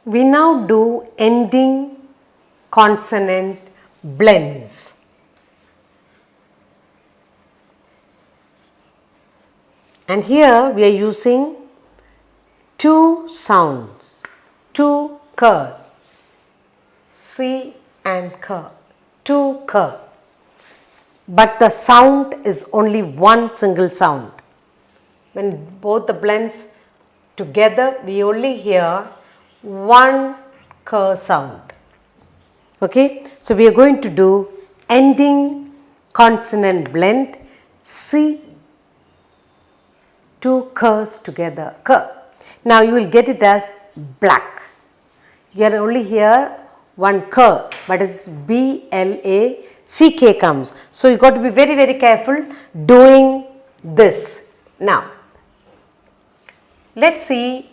We now do ending consonant blends. And here we are using two sounds, two k's, C and k, two k. But the sound is only one single sound. When both the blends together, we only hear one k sound. Okay, so we are going to do ending consonant blend, C, two k's together, k. Now you will get it as black. You can only hear one k, but it's B-L-A-C-K comes. So you got to be very, very careful doing this. Now, let's see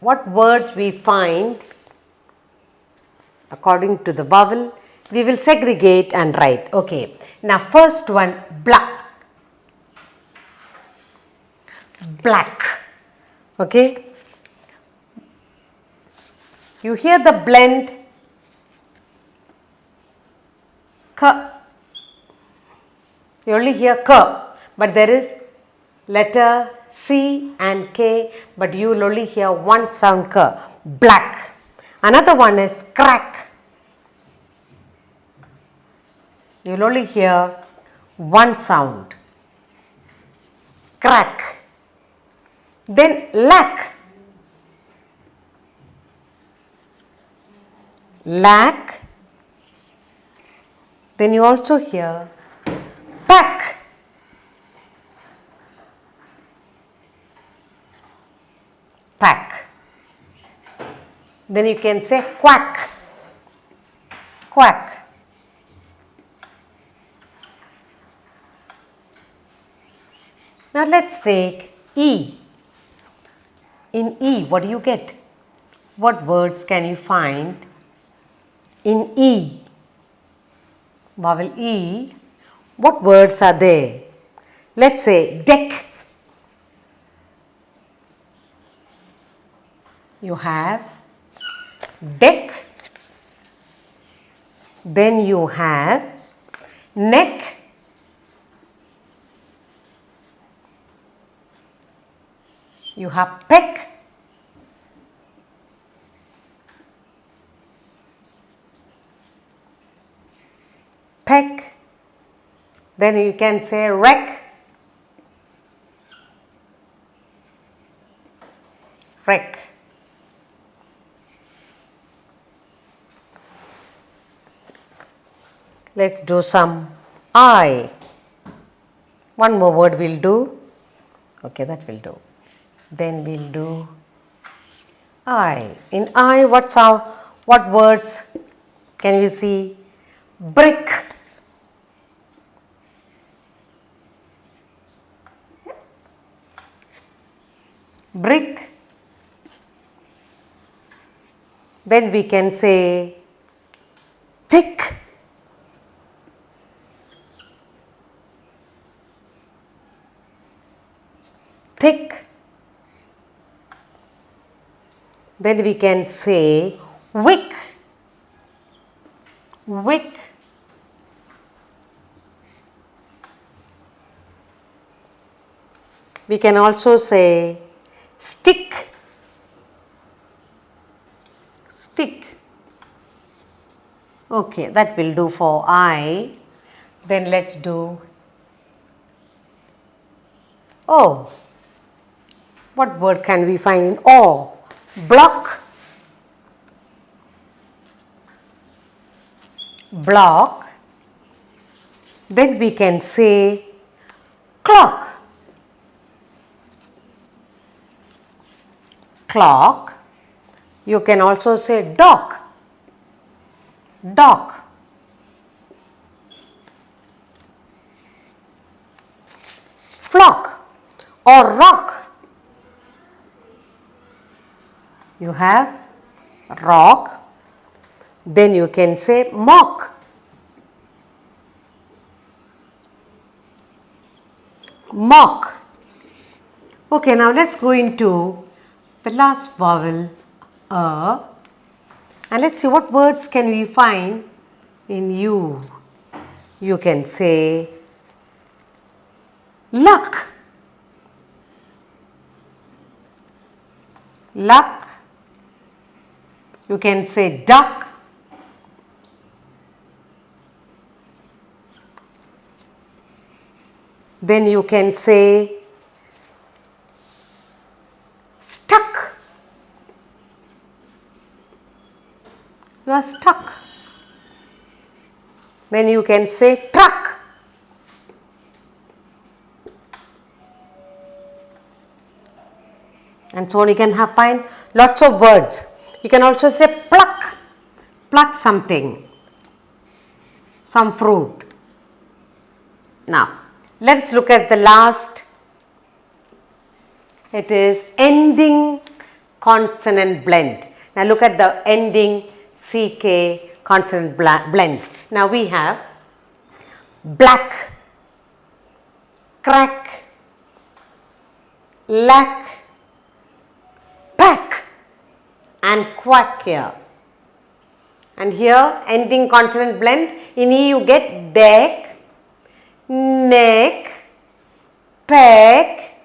what words we find according to the vowel. We will segregate and write. Okay. Now, first one, black. Black. Okay. You hear the blend k. You only hear k, but there is letter C and K, but you will only hear one sound k, black. Another one is crack. You will only hear one sound, crack. Then lack. Lack. Then you also hear pack. Pack. Then you can say quack. Quack. Now let's take E. In E, what do you get? What words can you find in E? Vowel E. What words are there? Let's say deck. You have deck. Then you have neck. You have peck. Peck. Then you can say wreck. Wreck. Let's do some I. One more word we'll do. Okay, that will do. Then we'll do I. In I, what words can we see? Brick. Brick. Then we can say thick. Thick. Then we can say wick. Wick. We can also say stick. Stick. Okay, that will do for I. Then let's do O. What word can we find in O? Block. Block. Then we can say clock. Clock. You can also say dock. Dock. Flock or rock. You have rock. Then you can say mock. Mock. Okay, now let's go into the last vowel A. And let's see what words can we find in U. You can say luck. Luck. You can say duck. Then you can say stuck. You are stuck. Then you can say truck. And so on, you can find lots of words. You can also say pluck. Pluck something. Some fruit. Now, let's look at the last. It is ending consonant blend. Now look at the ending CK consonant blend. Now we have black, crack, lack, pack and quack here. And here ending consonant blend. In E you get deck, neck, peck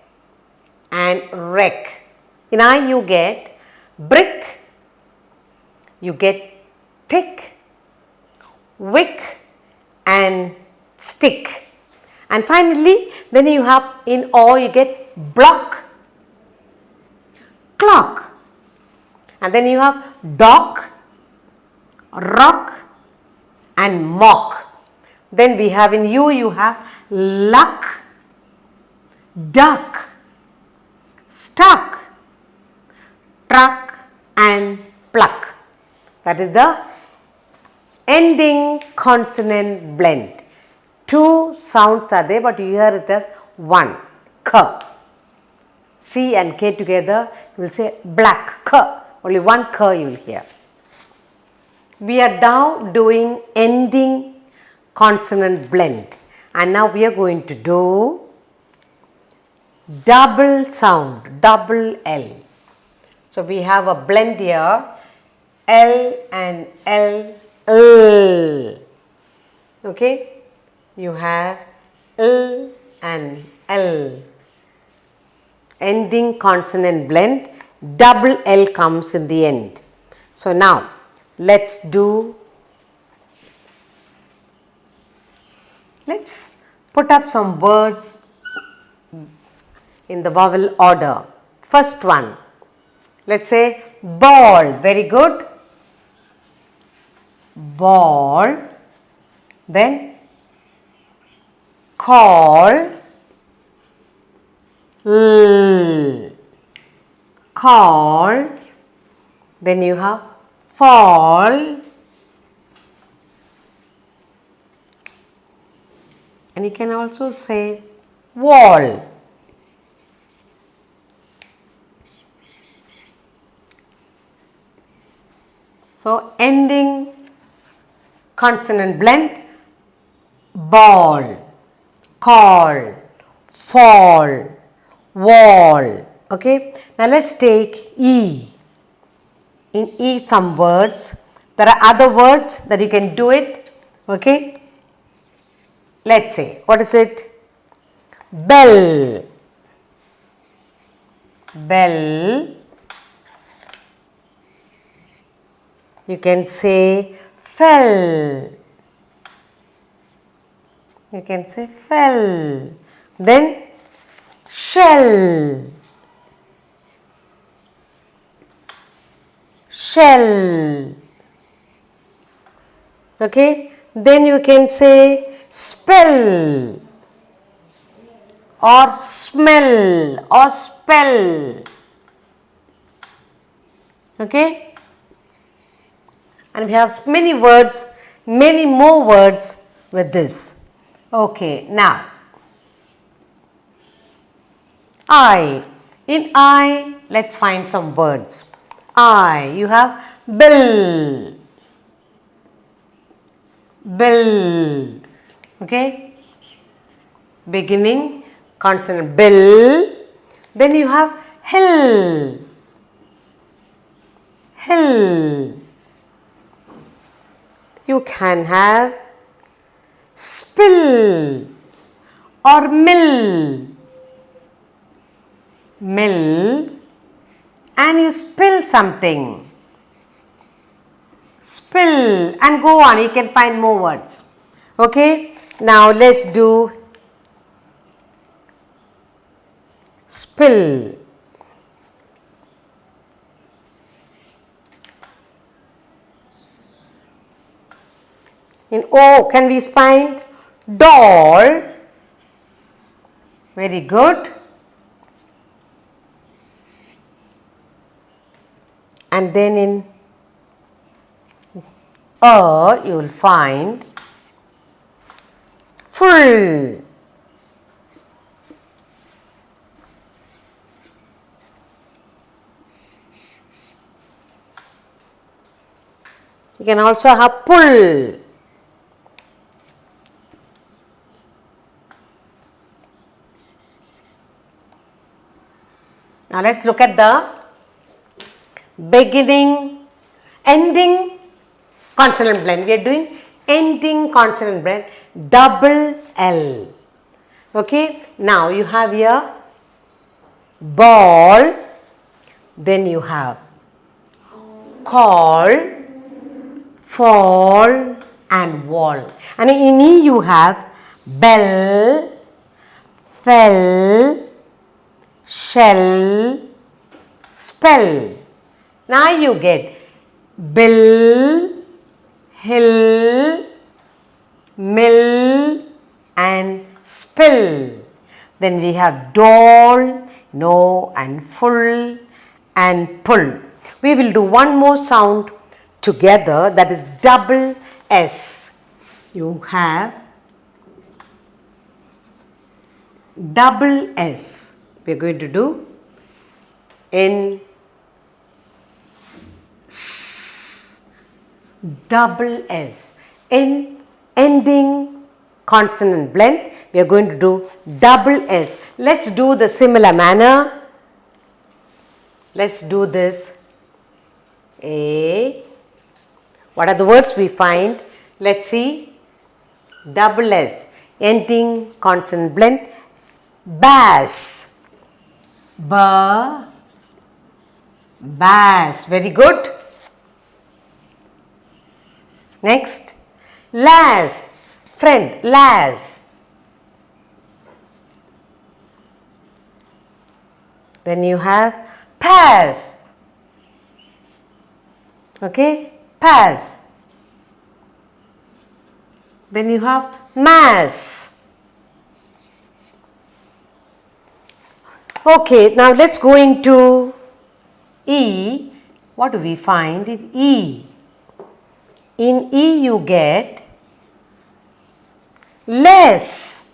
and wreck. In I you get brick, you get thick, wick and stick. And finally, then you have in O you get block, clock. And then you have dock, rock and mock. Then we have in U you have luck, duck, stuck, truck and pluck. That is the ending consonant blend. Two sounds are there, but you hear it as one, k. C and K together, you will say black, k. Only one k you will hear. We are now doing ending consonant blend. And now we are going to do double sound, double L. So we have a blend here, L and L, L. Okay, you have L and L. Ending consonant blend, double L comes in the end. So now let's put up some words in the vowel order. First one, let's say ball. Very good. Ball. Then call. Call. Then you have fall. And you can also say wall. So ending consonant blend, ball, call, fall, wall. Okay. Now let's take E. In E some words. There are other words that you can do it. Okay. Let's say, what is it? Bell. Bell. You can say fell. You can say fell. Then shell. Shell. Okay. Then you can say spell or smell or spell. Okay. And we have many words, many more words with this. Okay. Now, I. In I, let's find some words. I. You have bill. Bill. Okay. Beginning consonant bill. Then you have hill. hill. You can have spill or mill. Mill, and you spill something. Spill, and go on, you can find more words. Okay, now let's do spill. In O, can we find doll? Very good. And then in you will find full. You can also have pull. Now let's look at the beginning, ending consonant blend. We are doing ending consonant blend, double L. Okay, now you have here ball, then you have call, fall, and wall. And in E you have bell, fell, shell, spell. Now you get bill, hill, mill, and spill. Then we have doll, no, and full, and pull. We will do one more sound together, that is double S. You have double S. We are going to do in S, double S. In ending consonant blend, we are going to do double S. Let's do the similar manner. Let's do this. A. What are the words we find? Let's see. Double S. Ending consonant blend. Bass. Ba. Bass. Very good. Next. Las. Friend. Las. Then you have pass. Okay. Pass. Then you have mass. Okay, now let's go into E. What do we find in E? In E you get less,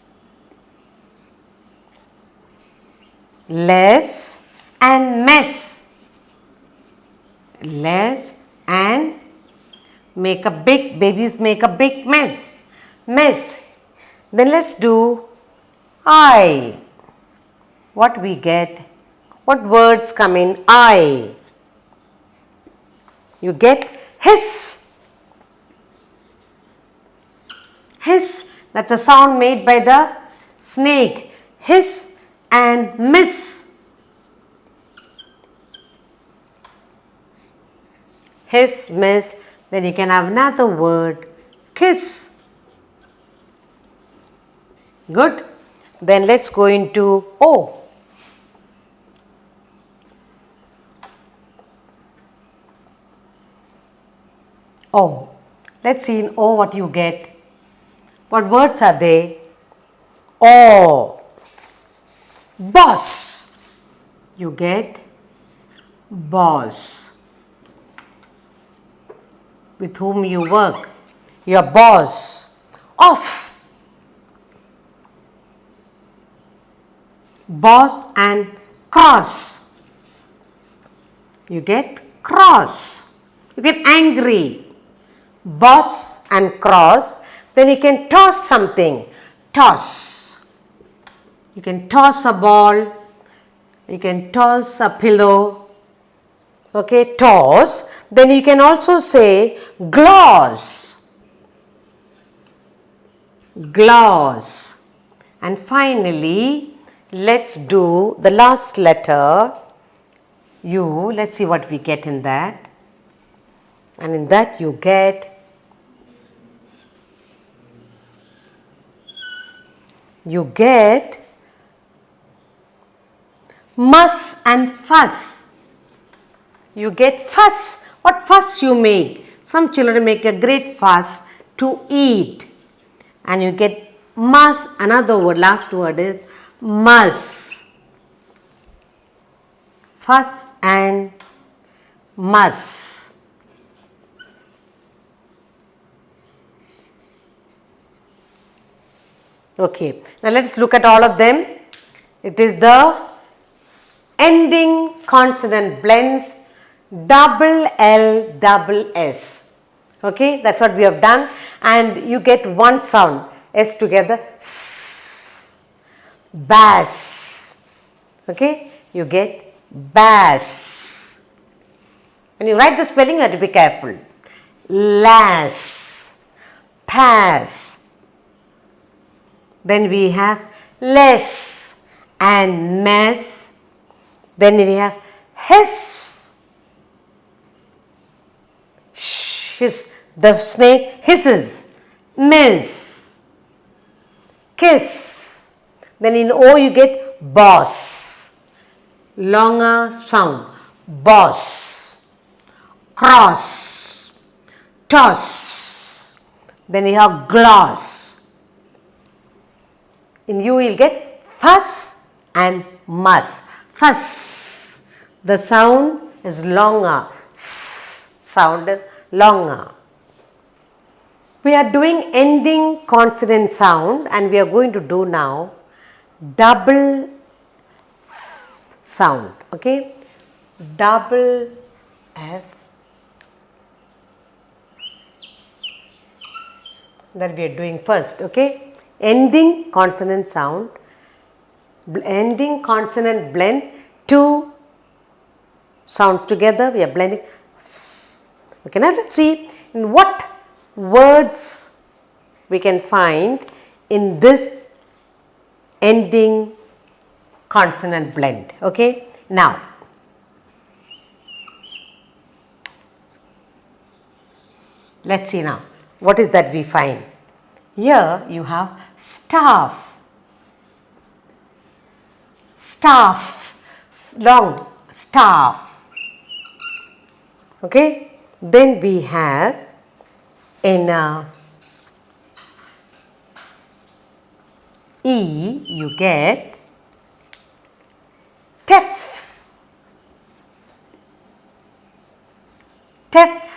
less and mess. Less and make a big, babies make a big mess. Mess. Then let's do I. What we get? What words come in I? You get hiss. Hiss. That's a sound made by the snake. Hiss and miss. Hiss, miss. Then you can have another word, kiss. Good. Then let's go into O. O. Let's see in O what you get. What words are they? O. Boss. You get boss. With whom you work. Your boss. Off. Boss and cross. You get cross. You get angry. Boss and cross. Then you can toss something. Toss. You can toss a ball. You can toss a pillow. Okay, toss. Then you can also say gloss. Gloss. And finally, let's do the last letter U. Let's see what we get in that. And in that you get muss and fuss. You get fuss. What fuss you make? Some children make a great fuss to eat. And you get muss. Another word, last word is muss. Fuss and muss. Okay, now let us look at all of them. It is the ending consonant blends double L double S. Okay, that's what we have done, and you get one sound S together, S, bass. Okay, you get bass. When you write the spelling, you have to be careful. Lass, pass. Then we have less and mess. Then we have hiss. Hiss. The snake hisses. Miss. Kiss. Then in O you get boss. Longer sound. Boss. Cross. Toss. Then you have gloss. In U you will get fuss and muss. Fuss. The sound is longer. S sound is longer. We are doing ending consonant sound, and we are going to do now double F sound. Okay, double F. That we are doing first. Okay. Ending consonant sound, ending consonant blend, two sounds together, we are blending. Okay, now let's see in what words we can find in this ending consonant blend. Okay, now let's see now what is that we find. Here you have staff, staff, long staff. Okay, then we have in E you get teff, teff.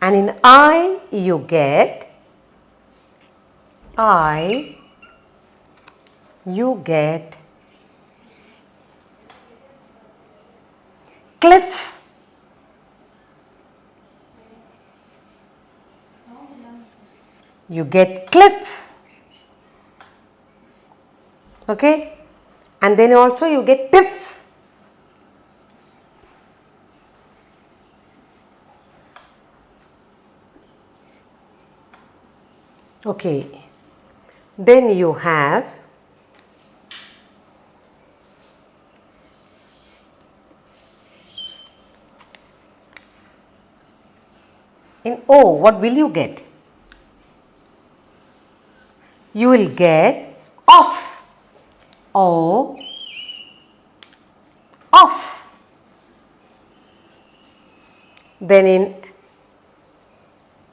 And in I you get cliff, you get cliff. Okay, and then also you get tiff. Okay, then you have in O, what will you get? You will get off, O, off. Then in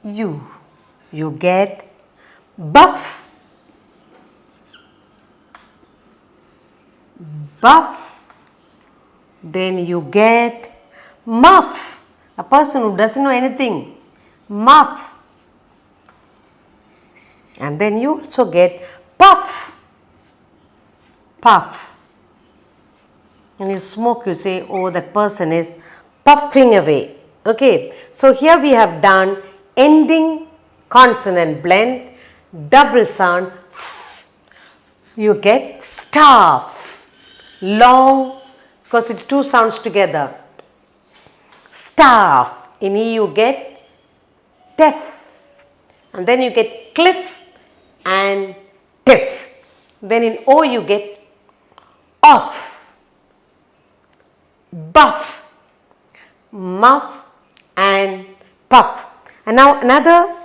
U, you get buff, buff. Then you get muff, a person who doesn't know anything, muff. And then you also get puff, puff. When you smoke, you say, oh, that person is puffing away. Okay, so here we have done ending consonant blend, double sound. You get staff, long because it's two sounds together. Staff. In E you get tef, and then you get cliff and tiff. Then in O you get off, buff, muff and puff. And now another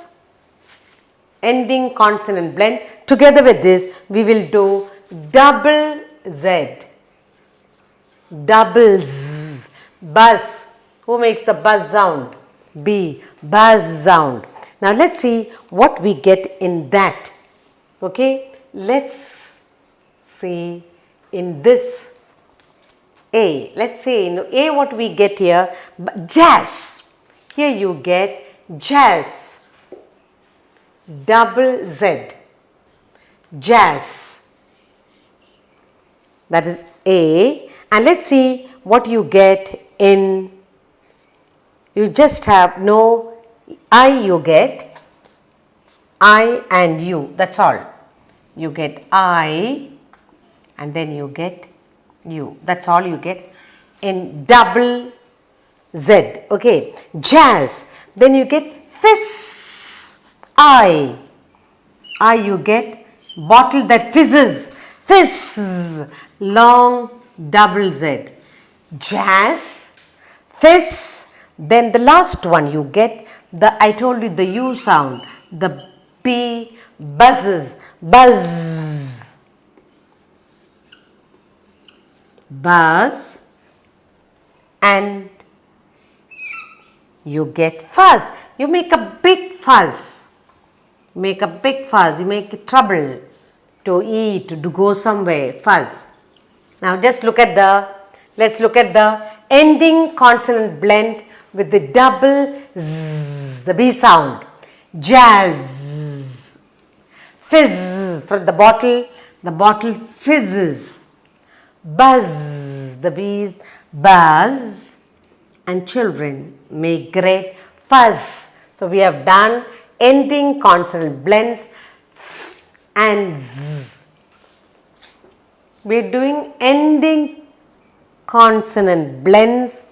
ending consonant blend. Together with this we will do double Z, double Z, buzz. Who makes the buzz sound? B, buzz sound. Now let's see what we get in that. Okay, let's see in this A. Let's see in A what we get here. Jazz. Here you get jazz, double Z, jazz. That is A. And let's see what you get in, you just have no I, you get I and U, that's all. You get I and then you get U, that's all you get in double Z. Okay, jazz. Then you get fizz, I you get bottle that fizzes, fizz, long double Z, jazz, fizz. Then the last one you get the, I told you the U sound, the B, buzzes, buzz, buzz, and you get fuzz. You make a big fuzz, make a big fuzz, you make trouble to eat, to go somewhere, fuzz. Now just look at the, let's look at the ending consonant blend with the double Z, the B sound. Jazz, fizz, from the bottle fizzes. Buzz, the bees buzz, and children make great fuzz. So we have done ending consonant blends and Z. We are doing ending consonant blends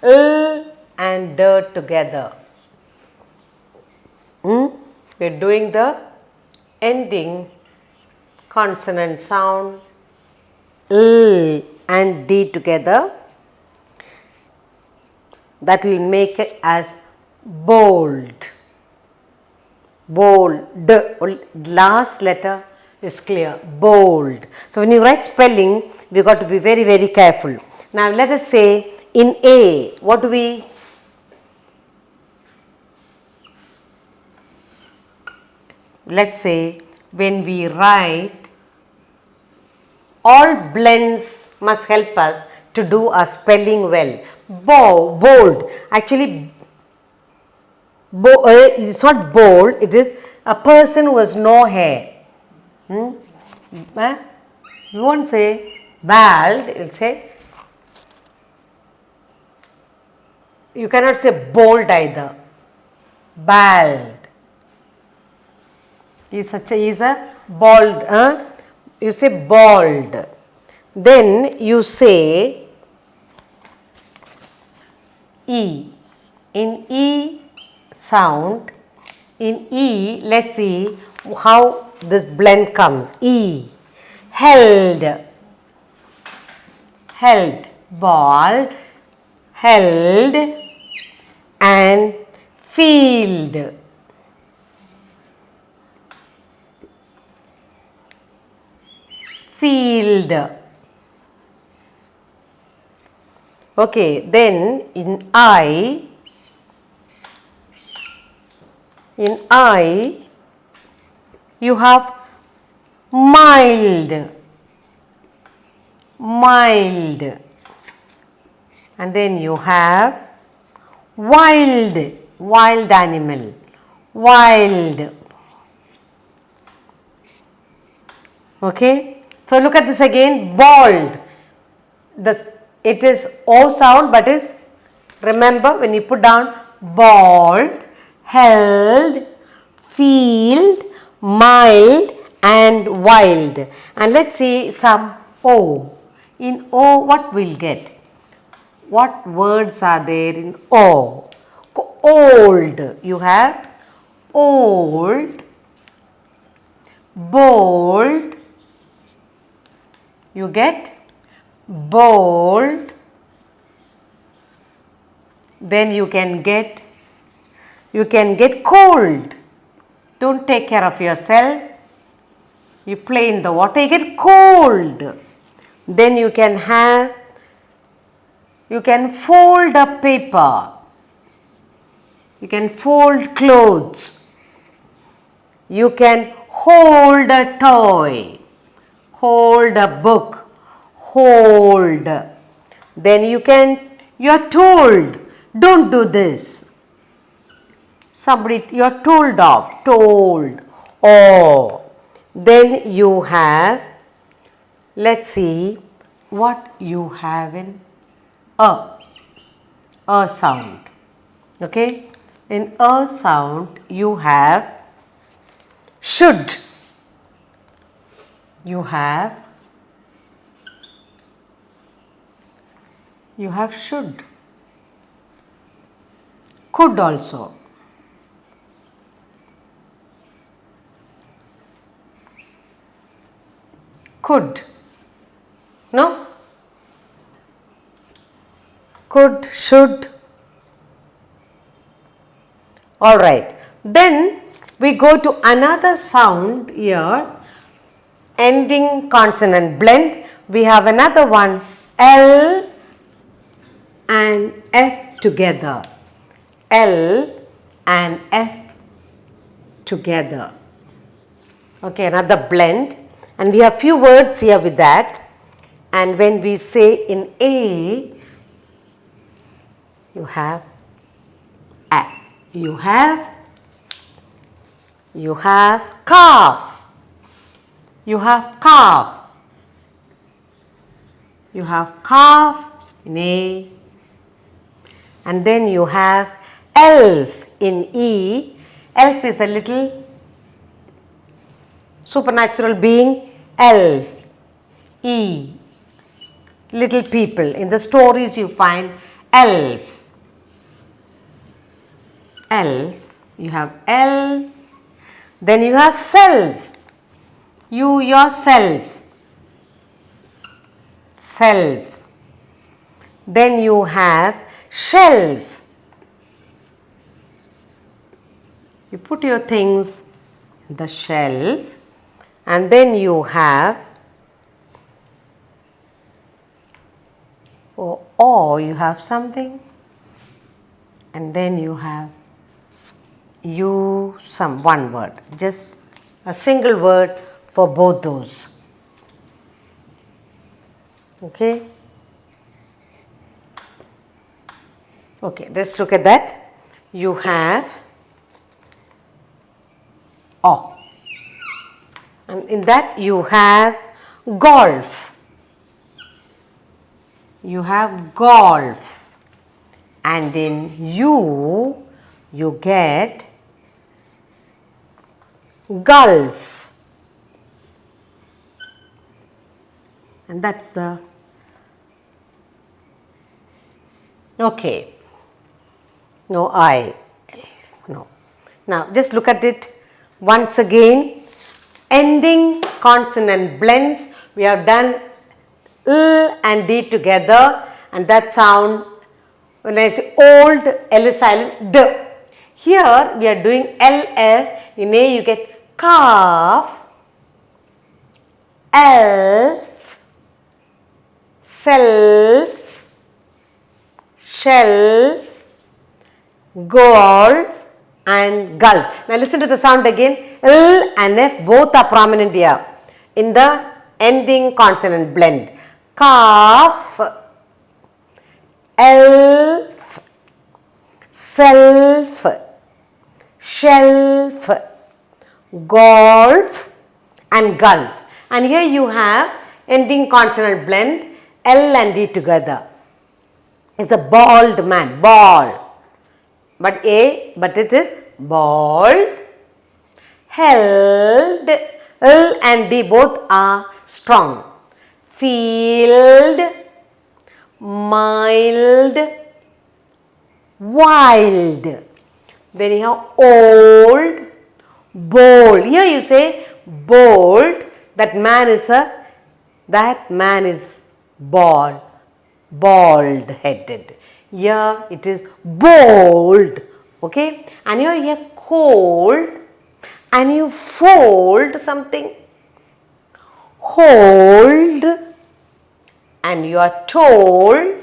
L and D together. We are doing the ending consonant sound L and D together. That will make it as bold. Bold. The last letter is clear. Bold. So when you write spelling, we got to be very, very careful. Now let us say in A, what do we? Let's say when we write, all blends must help us to do our spelling well. Bold. Actually, it's not bold, it is a person who has no hair. You won't say bald, you will say, you cannot say bold either. Bald. He's a bald. You say bald. Then you say E. In E sound, in E, let's see how this blend comes. E. Held. Held. Ball. Held. And field. Field. Okay, then in I, you have mild, and then you have wild animal, wild. Okay, so look at this again, bald. It is O sound, but is, remember when you put down bald, held, field, mild and wild. And let's see some O. In O what we'll get? What words are there in O? Old. You have old, bold. You get bold. Then you can get cold. Don't take care of yourself. You play in the water, you get cold. Then you can fold a paper. You can fold clothes. You can hold a toy. Hold a book. Hold. Then you are told, don't do this. You are told off. Told. Oh. Then you have, let's see what you have in a sound. Okay. In a sound you have should. You have should. Could also. Could. No? Could, should. Alright. Then we go to another sound here. Ending consonant blend. We have another one. L and F together. L and F together. Okay, another blend. And we have few words here with that. And when we say in A, you have A. You have calf. You have calf. You have calf in A. And then you have elf in E. Elf is a little supernatural being. Elf. E. Little people. In the stories you find elf. Elf. You have elf. Then you have self. You yourself. Self. Then you have shelf. You put your things in the shelf. And then you have, for O you have something. And then you have one word. Just a single word for both those. Okay. Okay, let's look at that. You have O. And in that you have golf. You have golf. And in you get gulf. And that's the, okay. No I. No. Now just look at it once again. Ending consonant blends. We have done L and D together, and that sound, when I say old, L is silent, D. Here we are doing LF. In A you get calf, elf, self, shelf, golf and gulf. Now listen to the sound again. L and F both are prominent here in the ending consonant blend. Calf, elf, self, shelf, golf and gulf. And here you have ending consonant blend, L and D together. It's a bald man, bald. But it is bald, held, L and D both are strong. Field, mind. mild, wild. Then you have old, bold. Here you say bold. That man is bald headed. Here it is bold. Okay. And here you have cold. And you fold something. Hold. And you are told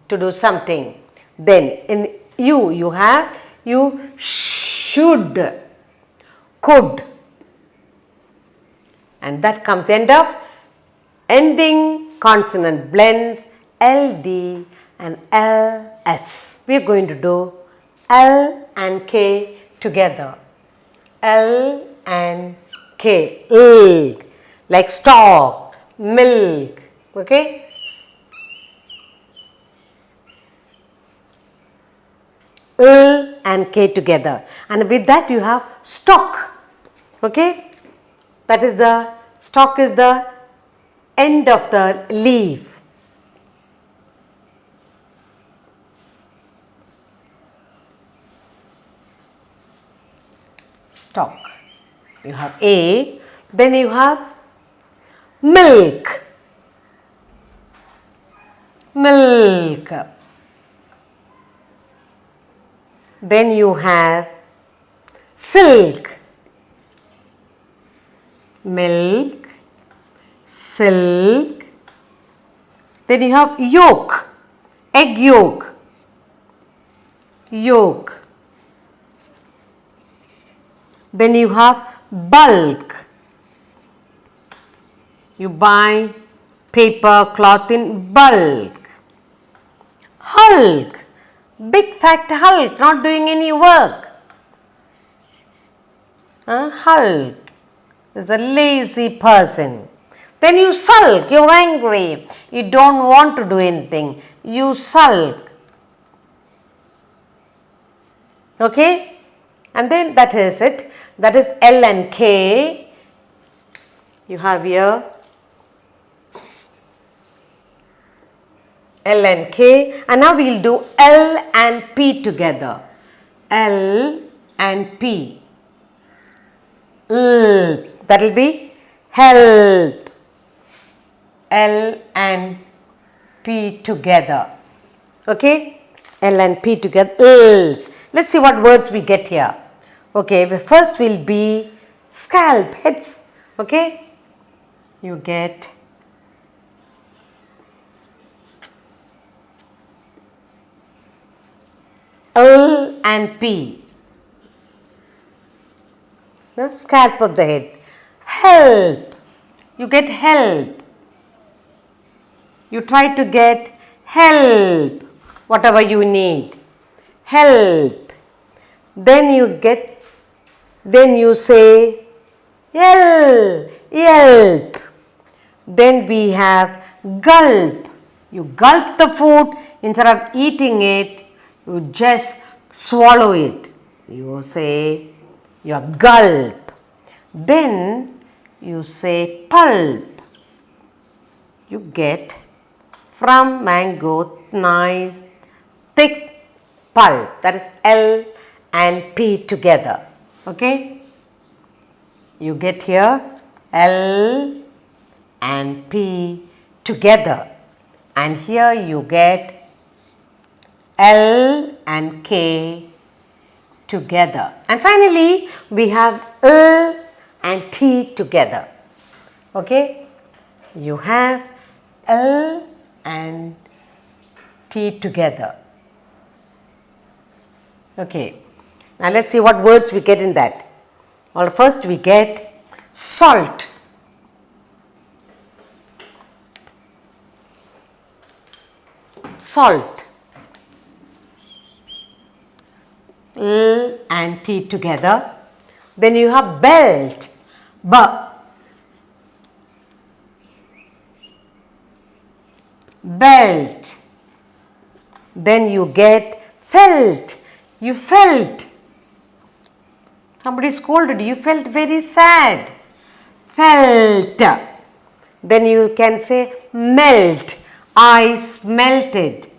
to do something. Then in you have you should, could, and that comes end of ending consonant blends LD and LS. We are going to do L and K together. L and K. Ilk, like stock, milk. Okay. L and K together, and with that you have stock. Okay, that is the stock is the end of the leaf. Stock. You have A, then you have milk. Milk. Then you have silk. Milk, silk. Then you have yolk, egg yolk. Yolk. Then you have bulk. You buy paper, cloth in bulk. Hulk. Big fat Hulk, not doing any work. Hulk is a lazy person. Then you sulk, you're angry. You don't want to do anything. You sulk. Okay? And then that is it. That is L and K. You have here L and K, and now we will do L and P together. L and P. That will be help. L and P together. Okay? L and P together. Let's see what words we get here. Okay, first will be scalp, heads. Okay? You get L and P. Now, scalp of the head. Help. You get help. You try to get help. Whatever you need. Help. Then you say yelp. Then we have gulp. You gulp the food instead of eating it. You just swallow it. You say your gulp. Then you say pulp. You get from mango nice thick pulp. That is L and P together. Okay? You get here L and P together. And here you get L and K together. And finally, we have L and T together. Okay? You have L and T together. Okay. Now let's see what words we get in that. Well, first we get salt. Salt. L and T together. Then you have belt. Belt. Then you get felt. You felt. Somebody scolded you. You felt very sad. Felt. Then you can say melt. Ice melted.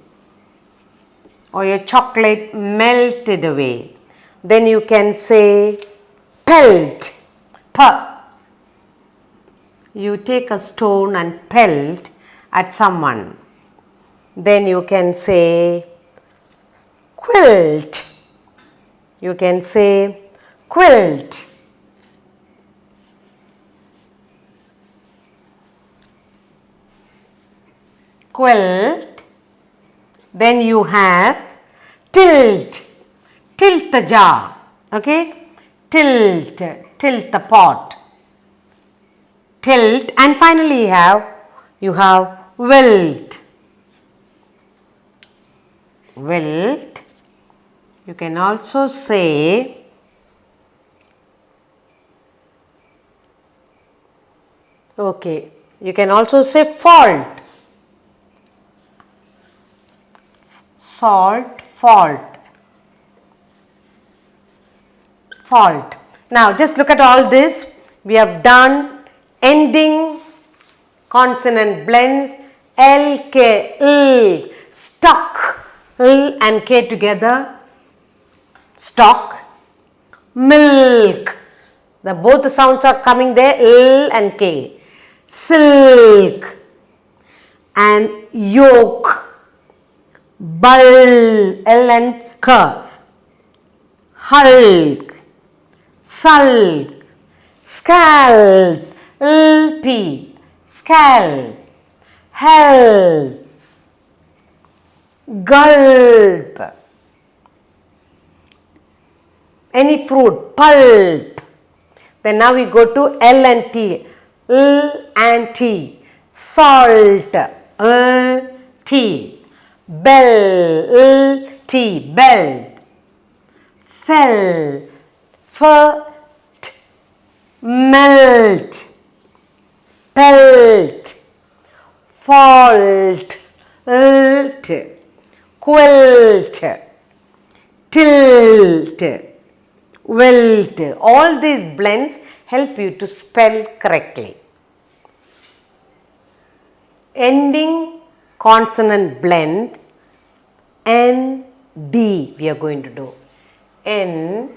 or your chocolate melted away. Then you can say pelt. P. You take a stone and pelt at someone. Then you can say quilt. You can say quilt. Quilt. Then you have tilt. Tilt the jar. Okay? Tilt. Tilt the pot. Tilt. And finally you have wilt. Wilt. You can also say okay. You can also say fault. Salt, fault. Fault. Now just look at all this. We have done ending consonant blends L, K, L, stuck, L and K together, stock, milk. Both the sounds are coming there, L and K, silk and yoke, bull, L and K, hulk, sulk, scalp, LP, scalp, help, gulp, any fruit, pulp. Then now we go to L and T, L and T, salt, T, bell, T, belt, fell, melt, pelt, fault, quilt, tilt, wilt. All these blends help you to spell correctly. Ending consonant blend N, D we are going to do. N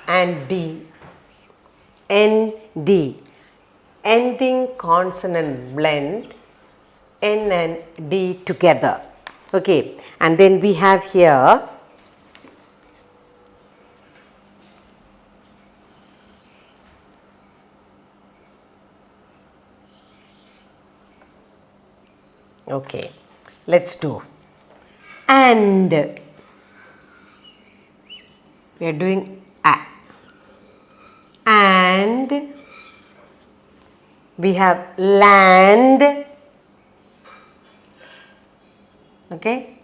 and D. N, D. Ending consonant blend N and D together. Okay, and then we have here okay, let's do and. We are doing a. And we have land. Okay.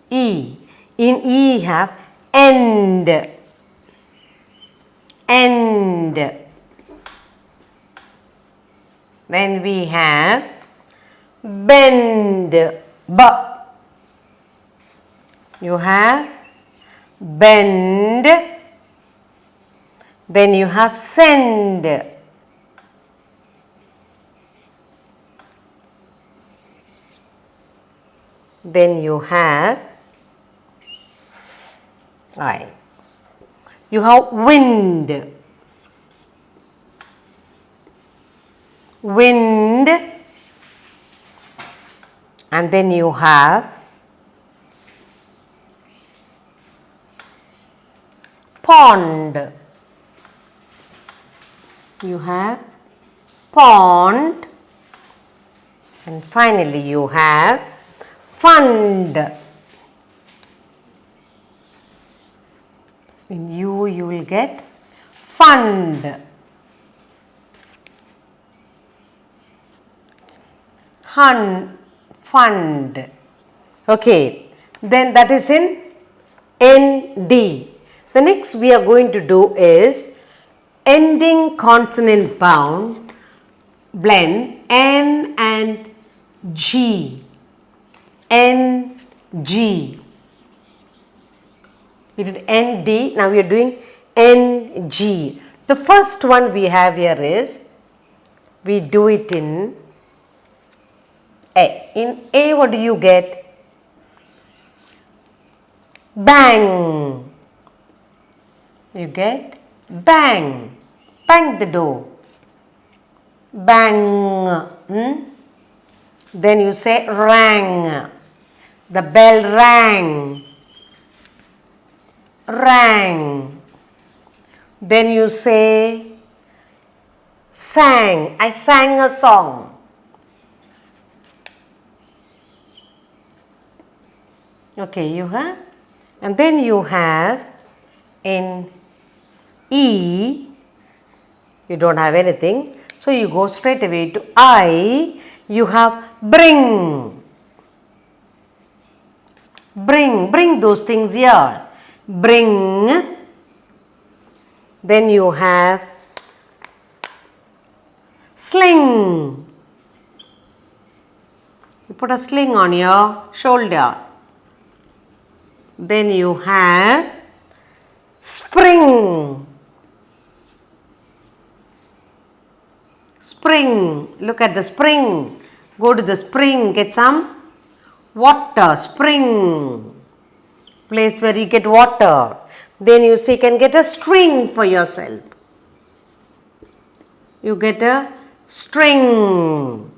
E. In E have end. End. Then we have bend. B. You have bend. Then you have send. Then you have I. You have wind. Wind. And then you have pond. You have pond. And finally you have fund. In you, you will get fund. Fund. Okay, then that is in ND. The next we are going to do is ending consonant bound blend N and G. N, G. We did ND, now we are doing NG. The first one we have here is, we do it in A. In A, what do you get? Bang. You get bang. Bang the door. Bang. Then you say rang. The bell rang. Rang. Then you say sang. I sang a song. Okay, you have. And then you have in E, you don't have anything. So you go straight away to I, you have bring. Bring those things here. Bring. Then you have sling. You put a sling on your shoulder. Then you have spring. Spring. Look at the spring. Go to the spring, get some water. Spring. Place where you get water. Then you see, you can get a string for yourself. You get a string.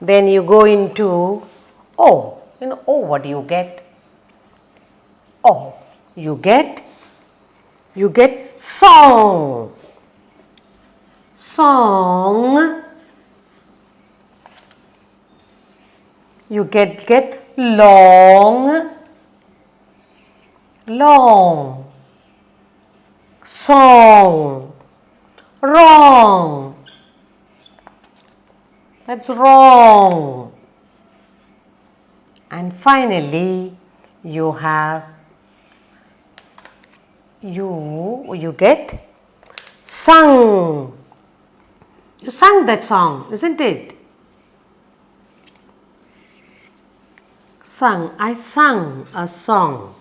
Then you go into O. In O, what do you get? O. You get song. Song. You get long. Long. Song. Wrong. That's wrong. And finally, you have you get sung. You sang that song, isn't it? Sung. I sung a song.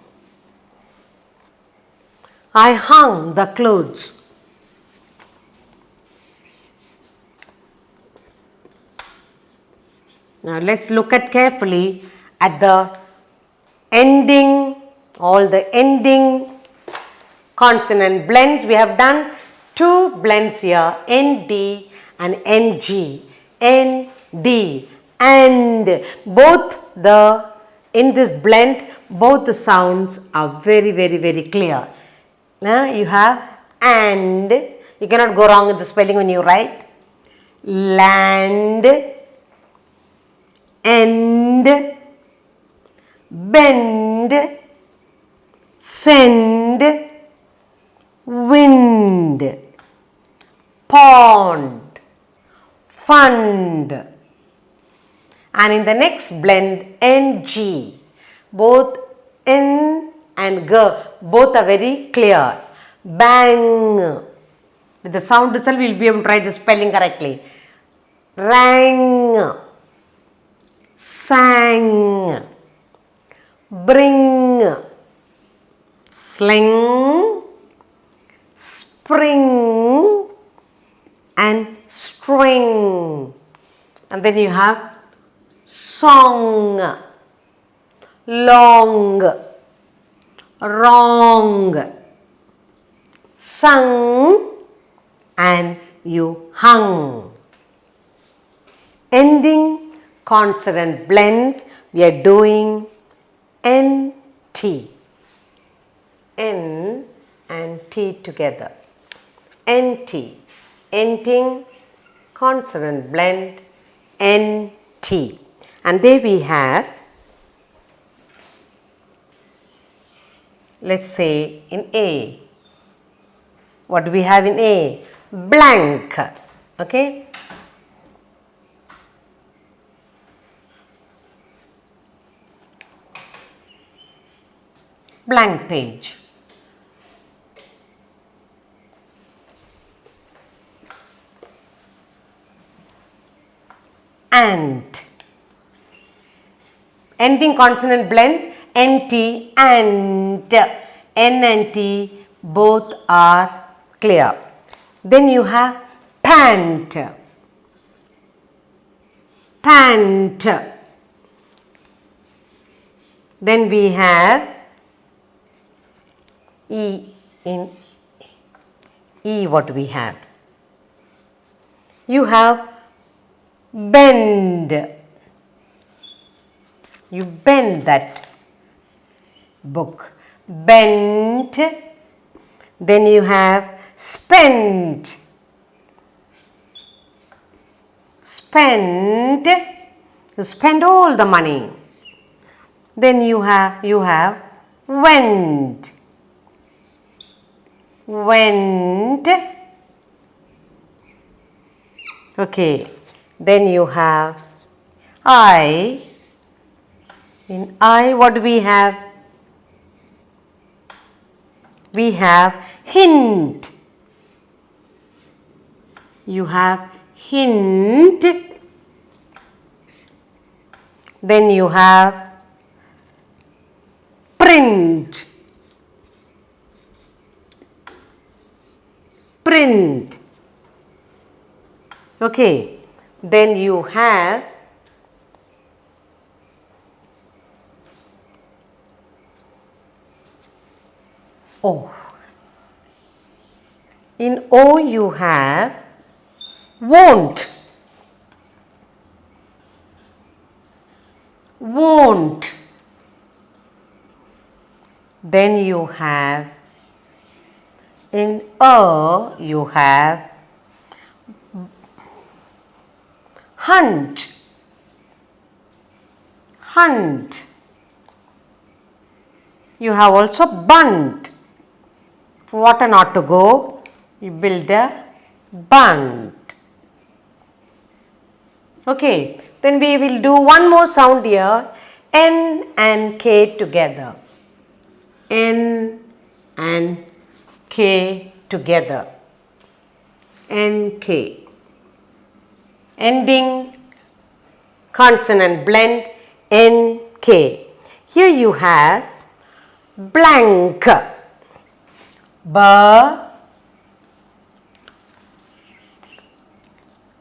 I hung the clothes. Now let's look at carefully at the ending, all the ending consonant blends. We have done two blends here, ND and NG. ND, and both in this blend, both the sounds are very, very, very clear. Now you have and, you cannot go wrong with the spelling when you write. Land, end, bend, send, wind, pond, fund. And in the next blend, NG, both N and G, both are very clear. Bang. With the sound itself, we will be able to write the spelling correctly. Rang, sang, bring, sling, spring, and string. And then you have song, long, wrong, sung, and you hung. Ending consonant blends, we are doing NT. N and T together. NT. Ending consonant blend, NT. And there we have, let's say in A. What do we have in A? Blank. Okay. Blank page. Ant. Ending consonant blend, NT, and N and T both are clear. Then you have pant. pant. Then we have E. In E, what we have? You have bend. You bend that book. Bent. Then you have spent. Spent. You spend all the money. Then you have went. Went. Okay. Then you have I. In I, what do we have? We have hint. You have hint. Then you have print. Print. Okay. Then you have O. In O you have won't. Won't. Then you have in you have hunt. Hunt. You have also bunt. For water not to go, you build a bunt. Okay. Then we will do one more sound here. N and K together. N and K together. N, K. Ending consonant blend N, K. Here you have blank. B.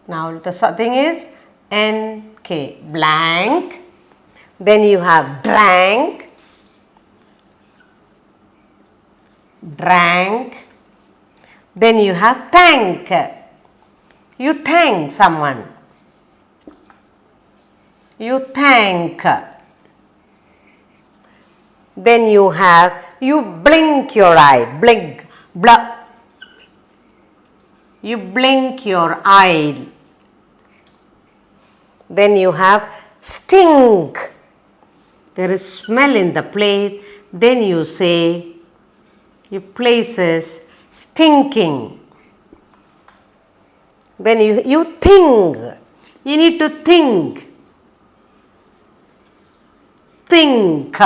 Now the thing is N, K. Blank. Then you have drank. Drank. Then you have thank. You thank someone. You thank. Then you have, you blink your eye. Blink. Blah. You blink your eye. Then you have stink. There is smell in the place. Then you say, your place is stinking. Then you think. You need to think. Think.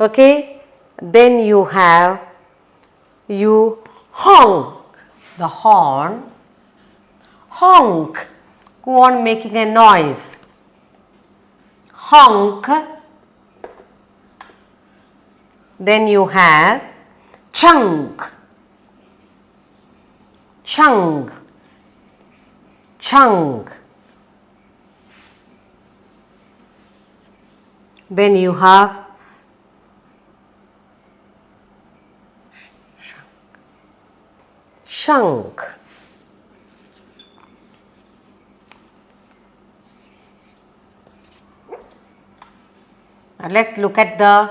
Okay. Then you have, you honk. The horn. Honk. Go on making a noise. Honk. Then you have chunk. Chunk. Chunk. Then you have shunk. Now let's look at the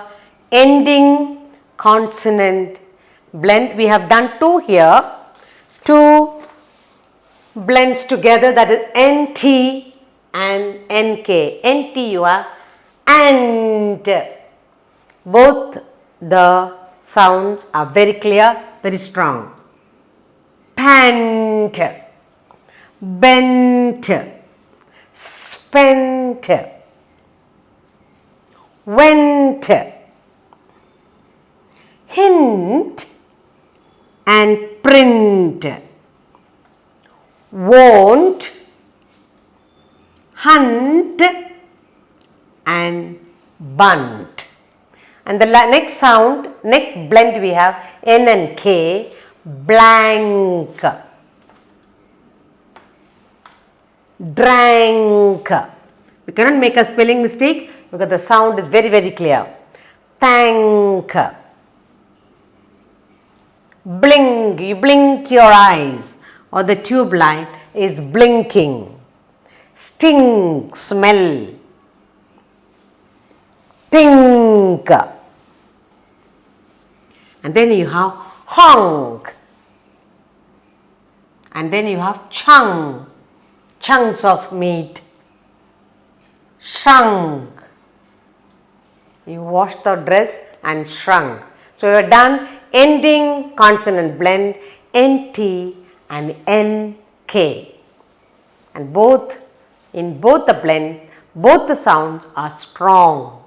ending consonant blend. We have done two here. Two blends together, that is NT and NK. NT you are and. Both the sounds are very clear, very strong. Pant, bent, spent, went, hint and print, won't, hunt and bunt. And the next sound, next blend we have N and K, blank. Drank. We cannot make a spelling mistake because the sound is very, very clear. Thank. Blink. You blink your eyes, or the tube light is blinking. Stink. Smell. Think. And then you have honk. And then you have chunks of meat. Shrunk. You washed the dress and shrunk. So we are done ending consonant blend NT and NK. And in both the blend, both the sounds are strong.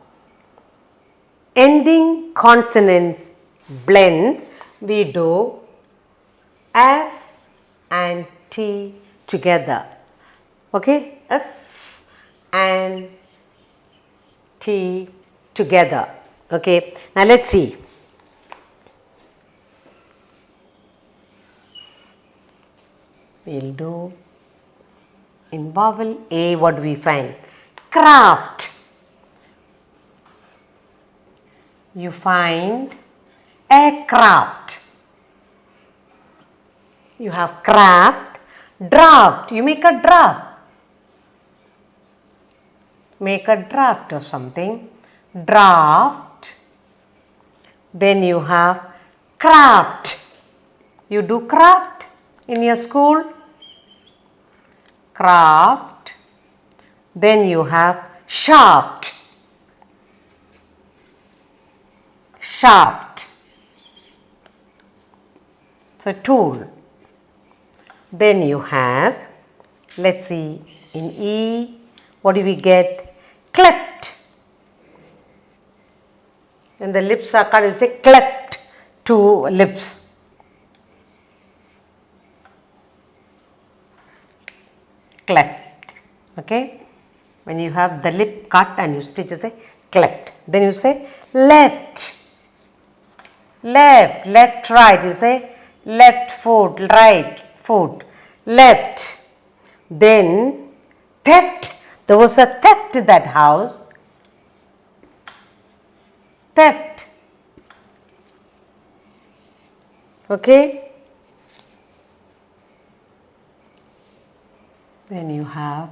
Ending consonant blends, we do F and T together. Okay? F and T together. Okay? Now let's see. We'll do in vowel A, what do we find? Craft. You find aircraft. You have craft. Draft. You make a draft. Make a draft or something. Draft. Then you have craft. You do craft in your school. Craft. Then you have shaft. Shaft. It's a tool. Then you have, let's see, in E, what do we get? Cleft. When the lips are cut, we'll say cleft, two lips. Cleft. Okay? When you have the lip cut and you stitch, you say cleft. Then you say left. Left, left, right. You say left foot, right foot, left. Then theft. There was a theft in that house. Theft. Okay. Then you have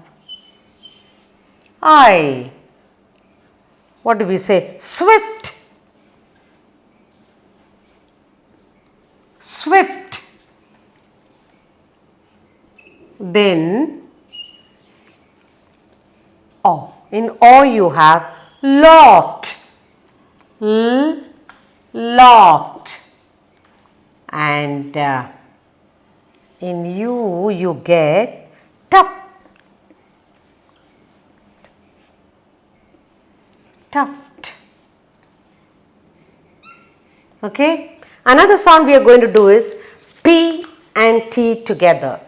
I. What do we say? Swift. Swift. Then O. In O you have loft. Loft. And in U you get tough. Tuft. Okay. Another sound we are going to do is P and T together.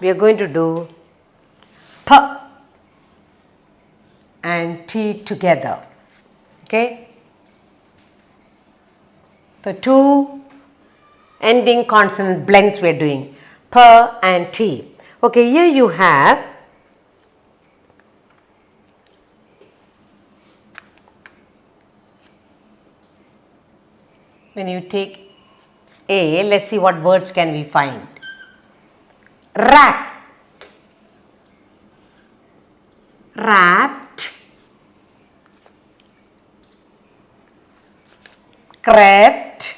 We are going to do P and T together. Okay. The two ending consonant blends we are doing. P and T. Okay, here you have when you take A, let's see what words can we find. Rat. Wrapped. Crept.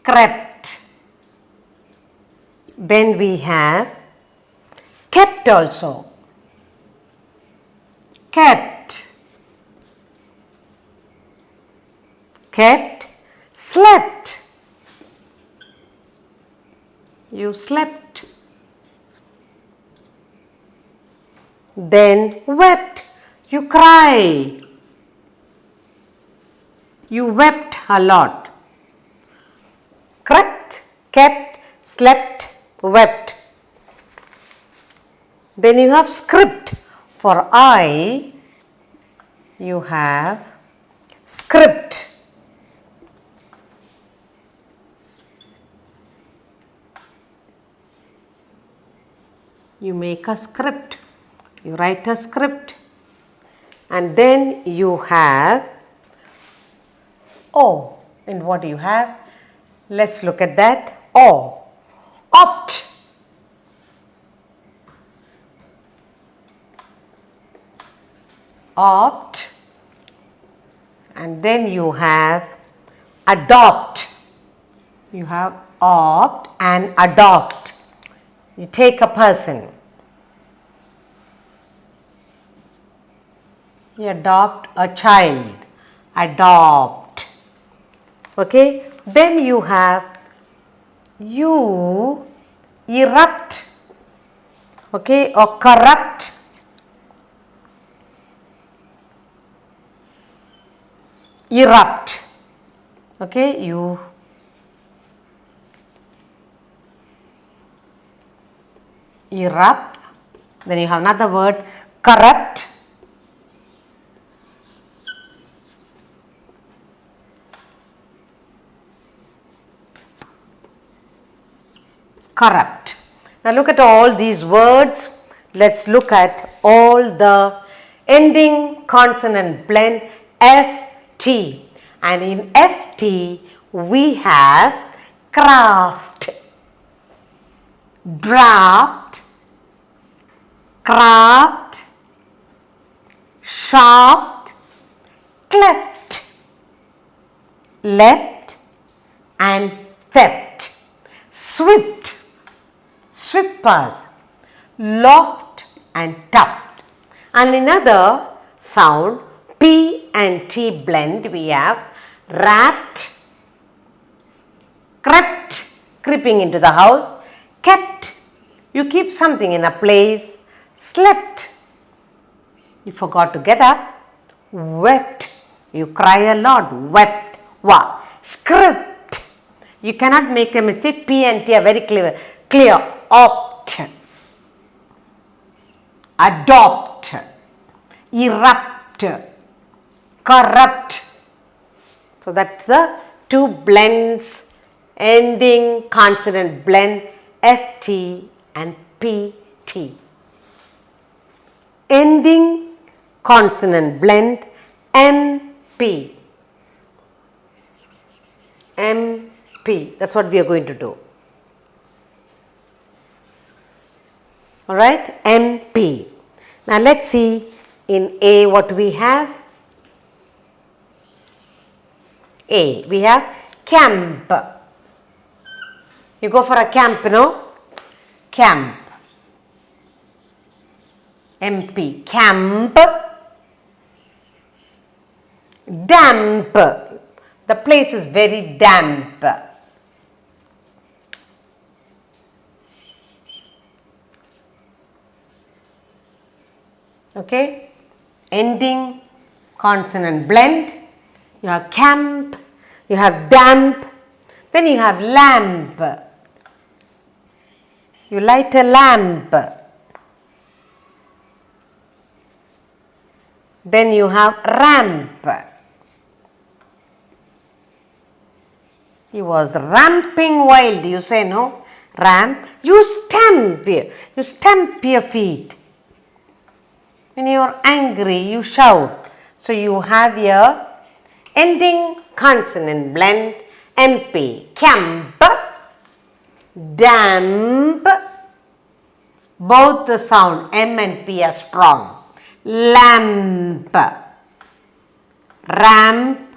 Crept. Then we have kept also. Kept. Kept. Slept. You slept. Then wept. You cry. You wept a lot. Correct? Kept, slept, wept. Then you have script. For I, you have script. You make a script. You write a script. And then you have O. And what do you have? Let's look at that. O. Opt. Opt. And then you have adopt. You have opt and adopt. You take a person. You adopt a child. Adopt. Okay. Then you have you erupt. Okay. Or corrupt. Erupt. Okay. You erupt. Then you have another word, corrupt. Corrupt. Now look at all these words. Let's look at all the ending consonant blend FT. And in FT we have craft, draft, craft, shaft, cleft, left and theft, swift, sweepers, loft and tuft. And another sound P and T blend we have wrapped, crept, creeping into the house, kept, you keep something in a place, slept, you forgot to get up, wept, you cry a lot, wept, wow, script, you cannot make a mistake, P and T are very clear, opt, adopt, erupt, corrupt. So that's the two blends, ending consonant blend FT and PT. Ending consonant blend MP. MP. That's what we are going to do. Alright, MP. Now let's see in A what we have. A, we have camp. You go for a camp, no? Camp. MP, camp. Damp. The place is very damp. Okay? Ending consonant blend. You have camp, you have damp, then you have lamp. You light a lamp. Then you have ramp. He was ramping wild, you say, no? Ramp. You stamp. You stamp your feet. When you are angry, you shout. So you have your ending consonant blend MP. Camp, damp, both the sound M and P are strong. Lamp, ramp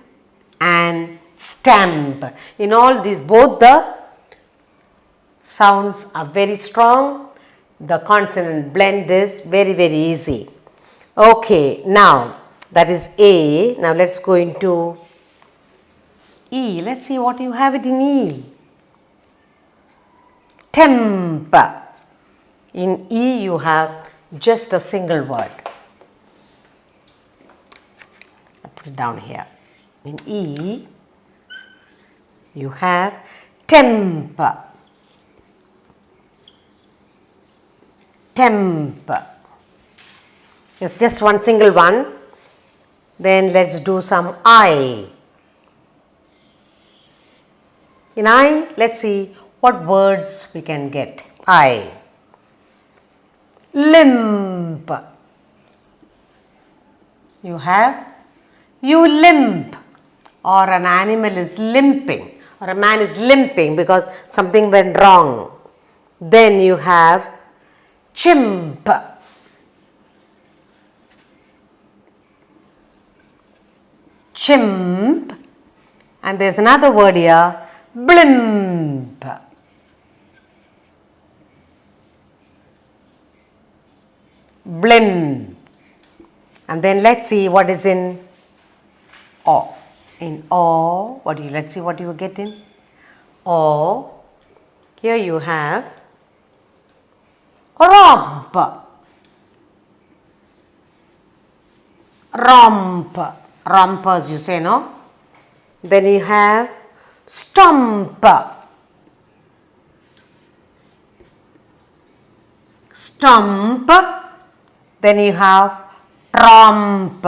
and stamp. In all these, both the sounds are very strong. The consonant blend is very, very easy. Okay, now that is A. Now let's go into E. Let's see what you have it in E. Temp. In E you have just a single word. I put it down here. In E you have temp. Temp. It's just one single one. Then let's do some I. In I, let's see what words we can get. I. Limp. You have, you limp, or an animal is limping, or a man is limping because something went wrong. Then you have chimp. Chimp. And there's another word here, blimp. Blimp. And then let's see what is in O. In O, let's see what you get in O. Here you have romp. Romp. Rompers you say, no? Then you have stomp. Stomp. Then you have tromp.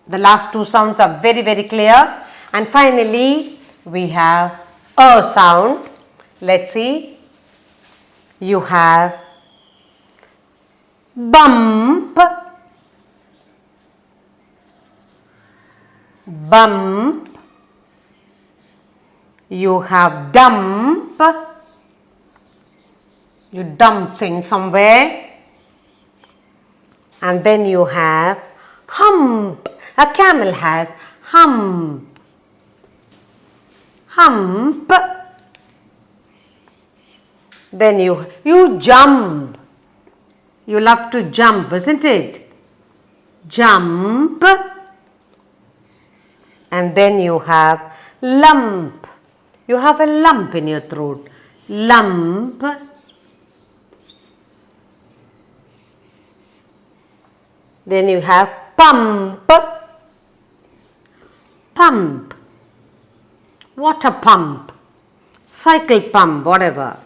The last two sounds are very, very clear. And finally, we have a sound. Let's see. You have bump. Bump. You have dump. You dump things somewhere. And then you have hump. A camel has hump. Hump. Then you jump. You love to jump, isn't it? Jump. And then you have lump. You have a lump in your throat. Lump. Then you have pump. Pump. Water pump. Cycle pump, whatever.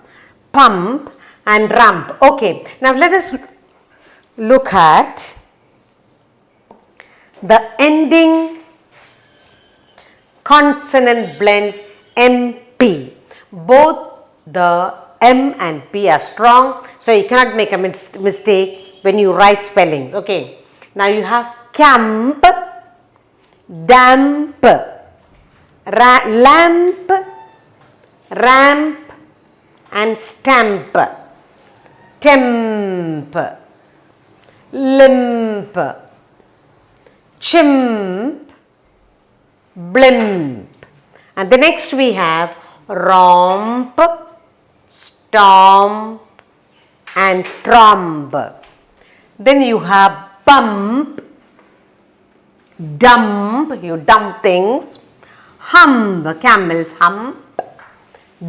Pump and rump. Okay, now let us look at the ending consonant blends MP. Both the M and P are strong, so you cannot make a mistake when you write spellings. Okay, now you have camp, damp, lamp, ramp and stamp. Temp, limp, chimp, blimp. And the next we have romp, stomp and tromp. Then you have bump, dump, you dump things. Hump, camels hump.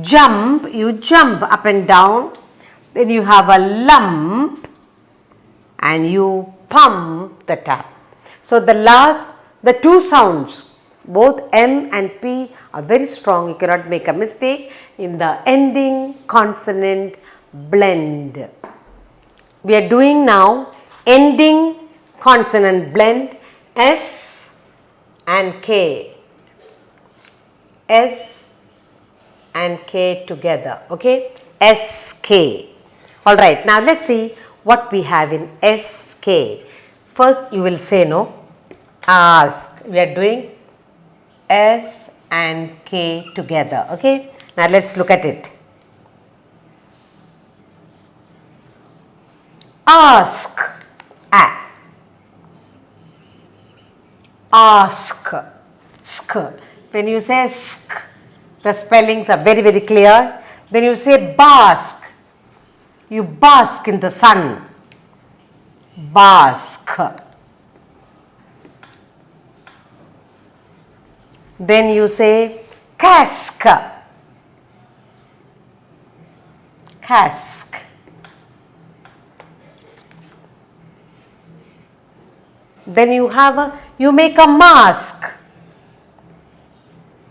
Jump, you jump up and down. Then you have a lump and you pump the tap. So the two sounds, both M and P are very strong. You cannot make a mistake in the ending consonant blend. We are doing now ending consonant blend S and K. S and K together. Okay? SK. Alright, now let's see what we have in SK. First you will say no. Ask. We are doing S and K together. Okay? Now let's look at it. Ask. A. Ask. Sk. When you say sk, the spellings are very, very clear. Then you say bask. You bask in the sun. Bask. Then you say cask. Cask. Then you make a mask.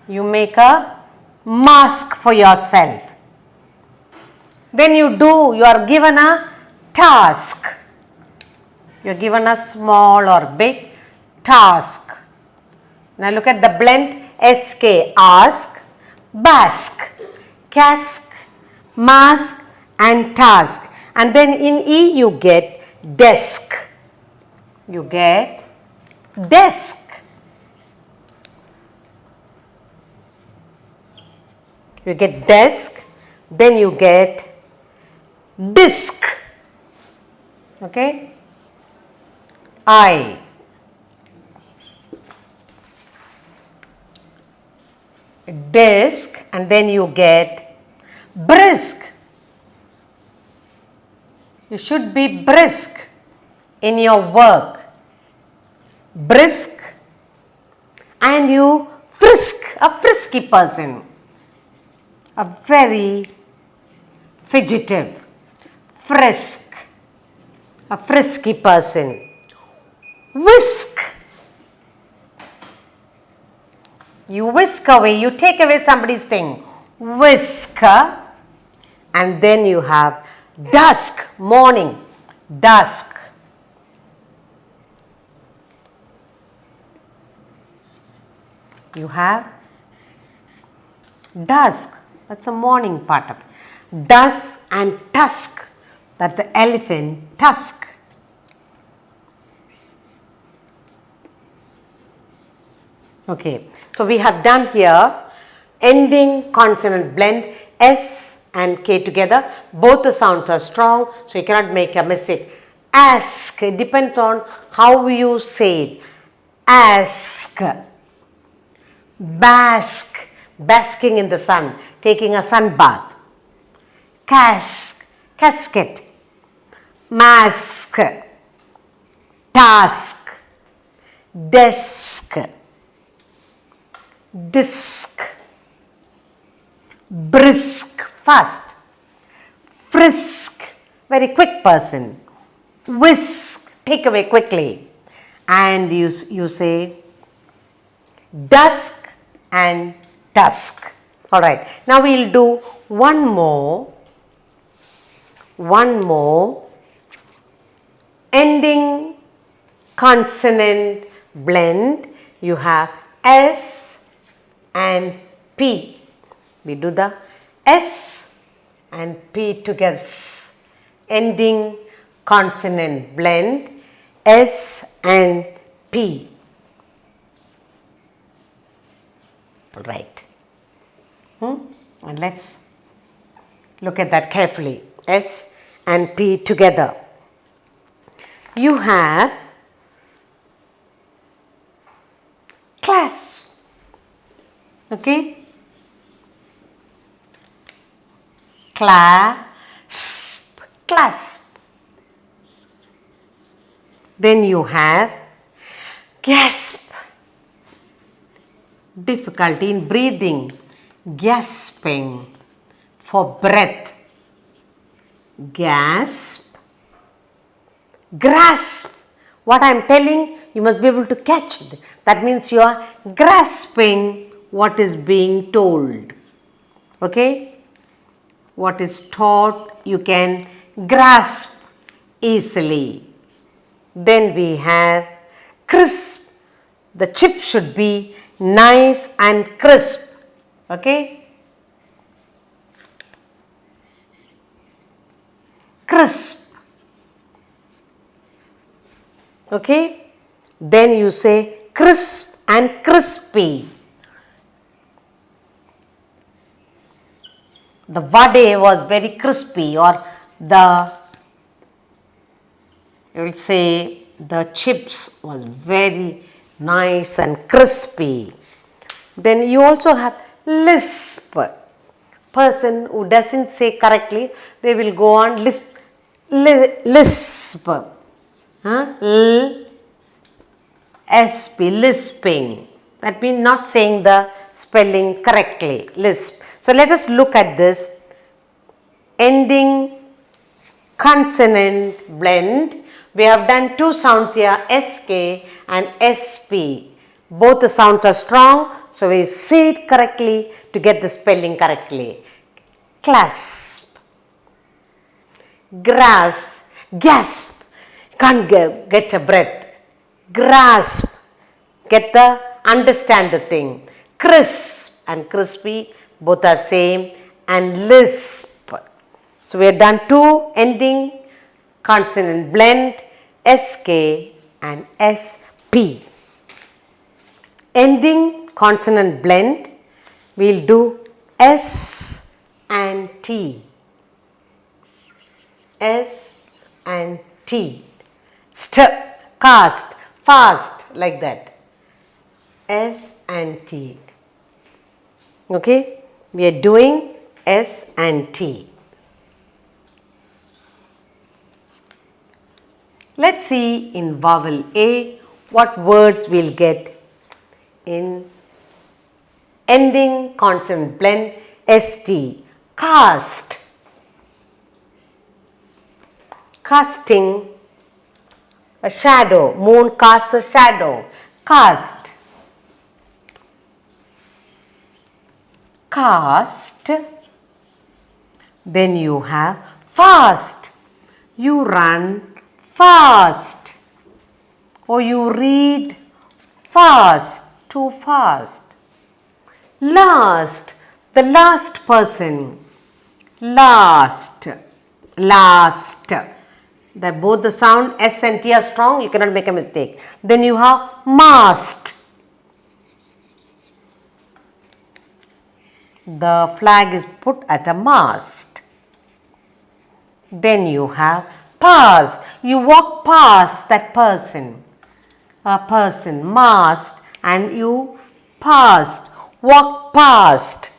You make a mask for yourself. Then you are given a task. You are given a small or big task. Now look at the blend SK, ask, bask, cask, mask and task. And then in E you get desk. You get desk. You get desk, then you get disk. Okay? I. Disk, and then you get brisk. You should be brisk in your work. Brisk, and you frisk, a frisky person. A very fidgetive. Frisk, a frisky person. Whisk. You whisk away, you take away somebody's thing. Whisker. And then you have dusk, morning, dusk. You have dusk, that's a morning part of it. Dusk and tusk, that's the elephant tusk. Okay, so we have done here ending consonant blend S and K together. Both the sounds are strong, so you cannot make a mistake. Ask, it depends on how you say it. Ask. Bask, basking in the sun, taking a sun bath. Cask, casket. Mask, task. Desk, disk. Brisk, fast. Frisk, very quick person. Whisk, take away quickly. And you say dusk and tusk. Alright, now we will do one more ending consonant blend. You have S and P. We do the S and P together. Ending consonant blend S and P. Right. And let's look at that carefully. S and P together. You have clasp. Okay? Clasp. Clasp. Then you have gasp. Difficulty in breathing. Gasping for breath. Gasp. Grasp. What I am telling, you must be able to catch it. That means you are grasping what is being told. Okay? What is taught, you can grasp easily. Then we have crisp. The chip should be nice and crisp. Okay? Crisp. Okay? Then you say crisp and crispy. The vade was very crispy, or you will say the chips was very nice and crispy. Then you also have lisp. Person who doesn't say correctly, they will go on lisp. Lisp. Sp, lisping. That means not saying the spelling correctly. Lisp. So let us look at this ending consonant blend. We have done two sounds here, SK and SP. Both the sounds are strong, so we say it correctly to get the spelling correctly. Clasp, grass, gasp, can't get a breath, grasp, understand the thing, crisp and crispy, both are same, and lisp. So we have done two ending consonant blend, SK and SP. Ending consonant blend, we will do S and T. S and T. Cast, fast, like that. S and T. Okay, we are doing S and T. Let's see in vowel A what words we'll get in ending consonant blend ST. Cast, casting a shadow, moon casts a shadow, cast. Cast, then you have fast, you run fast, or you read fast, too fast. Last, the last person, last, last. That both the sound S and T are strong, you cannot make a mistake. Then you have mast. The flag is put at a mast. Then you have pass. You walk past that person. A person, mast, and you passed. Walk past.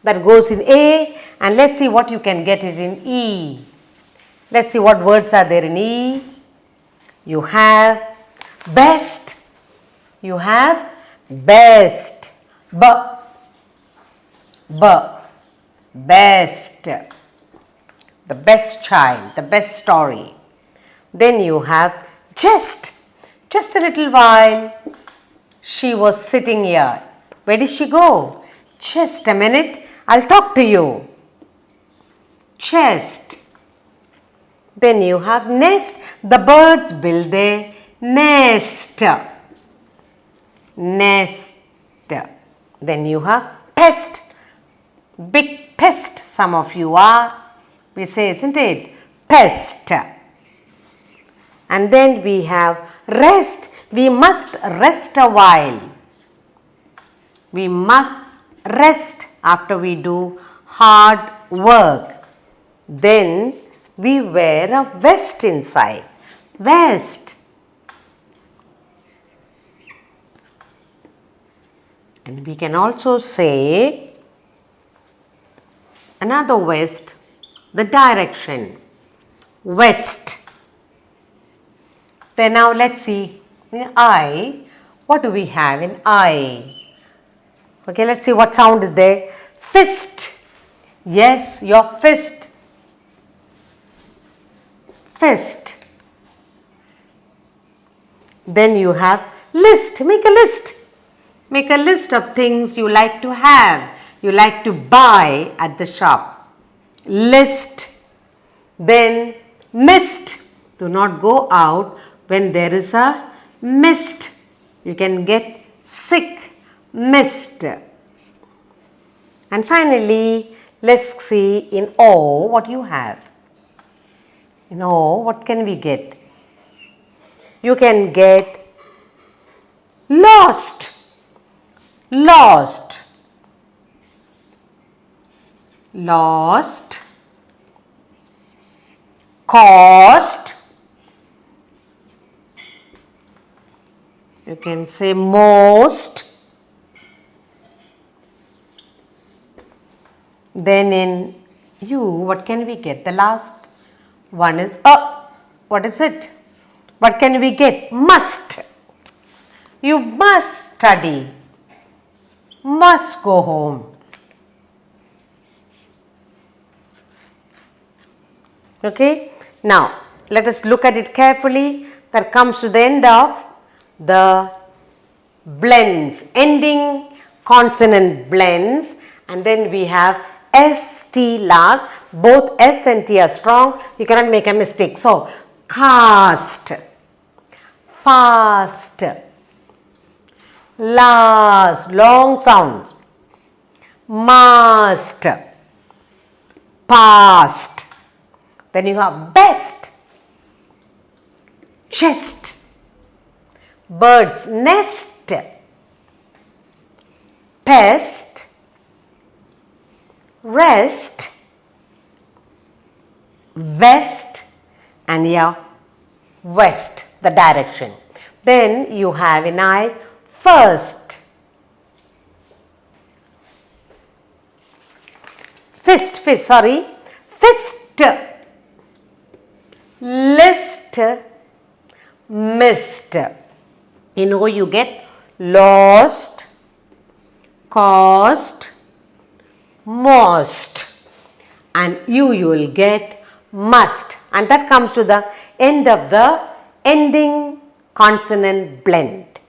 That goes in A, and let's see what you can get it in E. Let's see what words are there in E. You have best. You have best. Best. The best child, the best story. Then you have just a little while she was sitting here. Where did she go? Just a minute, I'll talk to you. Chest. Then you have nest. The birds build their nest. Nest. Then you have pest. Big pest some of you are. We say, isn't it? Pest. And then we have rest. We must rest a while. We must rest after we do hard work. Then we wear a vest inside. Vest. And we can also say another vest, the direction. West. Then now let's see in I. What do we have in I? Okay, let's see what sound is there. Fist. Yes, your fist. Fist. Then you have list. Make a list. Make a list of things you like to have, you like to buy at the shop. List. Then mist. Do not go out when there is a mist. You can get sick. Mist. And finally, let's see in O what you have. In O, what can we get? You can get lost. Lost. Lost. Cost. You can say most. Then in U, what can we get? The last one is what is it? What can we get? Must. You must study. Must go home. Okay. Now, let us look at it carefully. That comes to the end of the blends, ending consonant blends, and then we have ST last. Both S and T are strong. You cannot make a mistake. So, cast, fast, last, long sounds, mast, past. Then you have best, chest, bird's nest, pest, rest, west, and here west, the direction. Then you have in I first, fist, list, missed. In O you get lost, cost, most, and you will get must, and that comes to the end of the ending consonant blend.